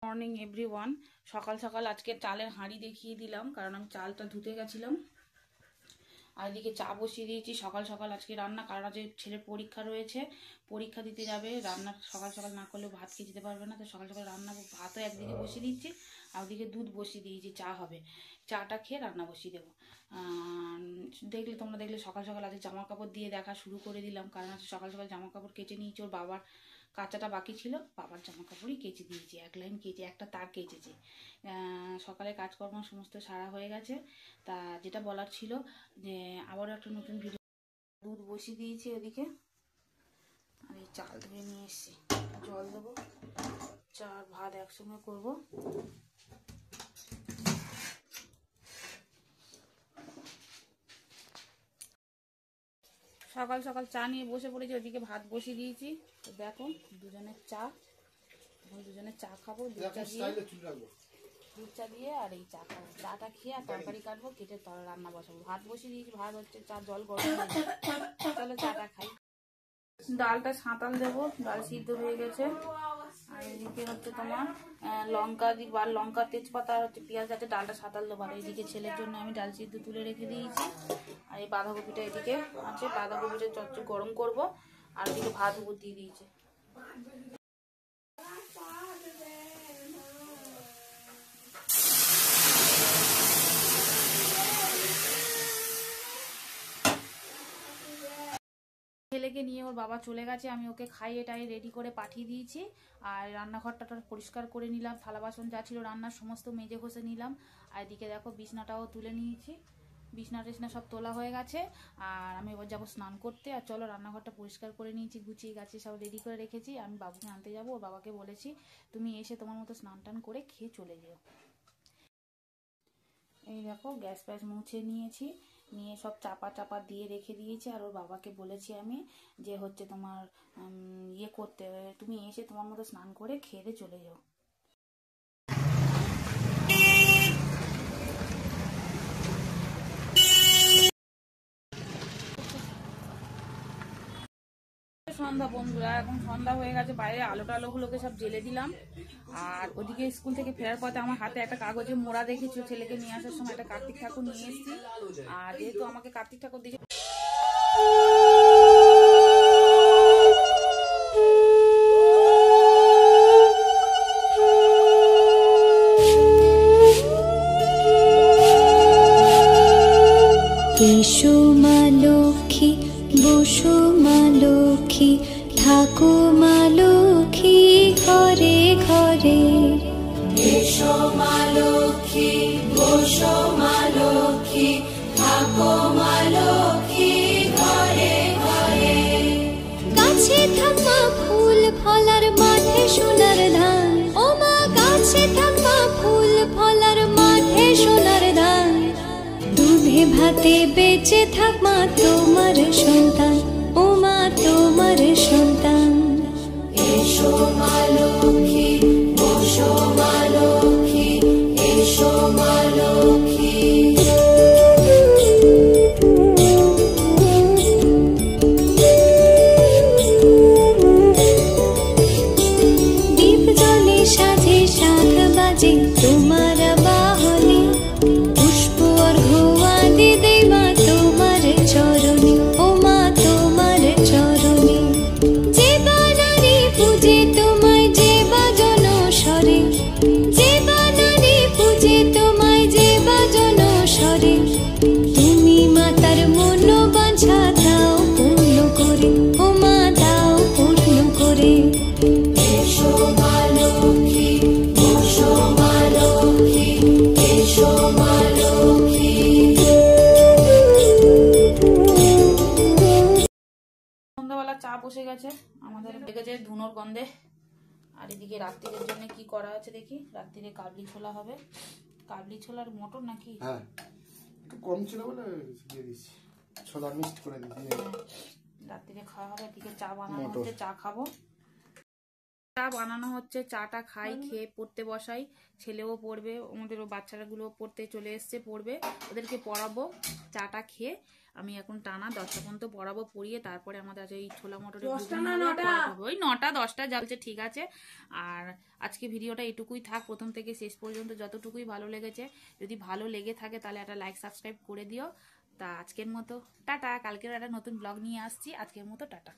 Morning everyone. সকাল সকাল আজকে চালের হাঁড়ি দেখিয়ে দিলাম, কারণ আমি চালটা ধুতে গেছিলাম। আর এদিকে চা বসিয়ে দিয়েছি সকাল সকাল আজকে রান্না, কারণ আজকে ছেলের পরীক্ষা রয়েছে, পরীক্ষা দিতে যাবে। রান্না সকাল সকাল না করলে ভাত খেয়ে যেতে পারবে না, তো সকাল সকাল রান্না ভাতও একদিকে বসিয়ে দিচ্ছি, আর ওদিকে দুধ বসিয়ে দিয়েছি, চা হবে। চাটা খেয়ে রান্না বসিয়ে দেবো। তোমরা দেখলে সকাল সকাল আজকে জামা কাপড় দিয়ে দেখা শুরু করে দিলাম, কারণ আজকে সকাল সকাল জামা কাপড় কেচে নিয়েছি। ওর বাবার কাচাটা বাকি ছিল, বাবার জামা কাপড়ই কেচে দিয়েছি, এক লাইন কেচে একটা তার কেচেছি। সকালে কাজকর্ম সমস্ত সারা হয়ে গেছে। তা যেটা বলার ছিল যে আবারও একটা নতুন ভিডিও। দুধ বসিয়ে দিয়েছি ওদিকে, আর এই চাল ধুয়ে নিয়ে এসেছি, জল দেবো, চা আর ভাত একসঙ্গে করবো। সকাল সকাল চা নিয়ে বসে পড়েছি, ওদিকে ভাত বসিয়ে দিয়েছি। তো দেখো দুজনের চা, এখন দুজনের চা খাবো, দুধ চা দিয়ে আর এই চা খাবো। চাটা খেয়ে আর তরকারি কাটবো, কেটে রান্না বসাবো। ভাত বসিয়ে দিয়েছি, ভাত হচ্ছে, চা জল গরম হয়ে যায়। তাহলে চাটা খাই। ডালটা সাঁতাল দেবো, ডাল সিদ্ধ হয়ে গেছে। আর এদিকে হচ্ছে তোমার লঙ্কা দিব, আর লঙ্কা তেজপাতা আর হচ্ছে পেঁয়াজ আছে, ডালটা সাঁতাল দেবো। আর এইদিকে ছেলের জন্য আমি ডাল সিদ্ধ তুলে রেখে দিয়েছি। আর এই বাঁধাকপিটা এদিকে আছে, বাঁধাকপিটা চচ্চড়ি গরম করবো। আর এদিকে ভাত উপর দিয়ে দিয়েছে। ছেলেকে নিয়ে ওর বাবা চলে গেছে, আমি ওকে খাইয়ে টাইয়ে রেডি করে পাঠিয়ে দিয়েছি। আর রান্নাঘরটা পরিষ্কার করে নিলাম, থালা বাসন যা ছিল রান্নার সমস্ত মেজে ঘষে নিলাম। আর এদিকে দেখো বিছনাটাও তুলে নিয়েছি, বিছনা টিছনা সব তোলা হয়ে গেছে। আর আমি এবার যাবো স্নান করতে। আর চলো, রান্নাঘরটা পরিষ্কার করে নিয়েছি, গুছিয়ে গাছে সব রেডি করে রেখেছি। আমি বাবুকে আনতে যাবো, ওর বাবাকে বলেছি তুমি এসে তোমার মতো স্নান টান করে খেয়ে চলে যেও। এই দেখো গ্যাস ফ্যাস মুছে নিয়েছি, নিয়ে সব চাপা চাপা দিয়ে রেখে দিয়েছি। আর ওর বাবাকে বলেছি আমি যে হচ্ছে তোমার ইয়ে করতে, তুমি এসে তোমার মতো স্নান করে খেয়ে চলে যাও। সন্ধ্যা বন্ধুরা, এখন সন্ধ্যা হয়ে গেছে, বাইরে আলো টালোগুলোকে সব জ্বেলে দিলাম। আর ওদিকে স্কুল থেকে ফেরার পথে আমার হাতে একটা কাগজে মোড়া দেখেছো, ছেলেকে নিয়ে আসার সময় একটা কার্তিক ঠাকুর নিয়ে এসেছি। আর যেহেতু আমাকে কার্তিক ঠাকুর দিয়েছে, এসো মা লক্ষ্মী, বসো মা লক্ষ্মী, থাকো মা লক্ষ্মী ঘরে ঘরে। এসো মা লক্ষ্মী, বসো মা লক্ষ্মী, থাকো মা লক্ষ্মী ঘরে ঘরে। গাছে থাকা ফুল ফলার মাঠে সোনার ধান, ও মা গাছে থাকা ফুল ফলার মাঠে সোনার ধান। দুধে ভাতে বেঁচে থাক মা তোমার সন্তান, ও মা তোমার সন্তান। এসো মা লক্ষ্মী, বসো মা লক্ষ্মী, এসো মা লক্ষ্মী। দীপ জলে সাজে 7 বাজে তোমার বাহনে, পুষ্প অর্ঘ্য আদি দেই মা তোমার চরণে, ও মা তোমার চরণে। যে বানারে পূজে তোমায়, যে বাজন স্বরে, যে বানারে পূজে তোমায়, যে বাজন স্বরে। তুমি মাতার মনোবাঞ্ছা দাও পূর্ণ করে, ও মা দাও পূর্ণ করে। এসো মা লক্ষ্মী, বসো মা লক্ষ্মী, এসো মা লক্ষ্মী। সন্ধ্যাবেলা চা বসে গেছে আমাদের, লেগেছে ধুনোর গন্ধে। আর এদিকে রাত্রির জন্য কি করা আছে দেখি, রাত্রিরে কাবলি ছোলা হবে। কাবলি ছোলার মটর নাকি? হ্যাঁ, একটু কম ছিল বলে দিয়ে দিচ্ছি, ছোলা মিক্সড করে দিচ্ছি। রাত্রিরে খাওয়া হবে। এদিকে চা বানানো হচ্ছে, চা খাবো। চা বানানো হচ্ছে, চাটা খাই, খেয়ে পড়তে বসাই, ছেলেও পড়বে, আমাদের বাচ্চাগুলো পড়তে চলে এসছে, পড়বে, ওদেরকে পড়াবো। চাটা খেয়ে আমি এখন টানা 10টা পর্যন্ত পড়াবো, পড়িয়ে তারপরে আমাদের আছে এই ছোলা মটরের ওই 9টা 10টা জ্বলছে, ঠিক আছে। আর আজকে ভিডিওটা এটুকুই থাক, প্রথম থেকে শেষ পর্যন্ত যতটুকুই ভালো লেগেছে। যদি ভালো লেগে থাকে তাহলে একটা লাইক সাবস্ক্রাইব করে দিও। তা আজকের মতো টাটা, কালকের একটা নতুন ব্লগ নিয়ে আসছি, আজকের মতো টাটা।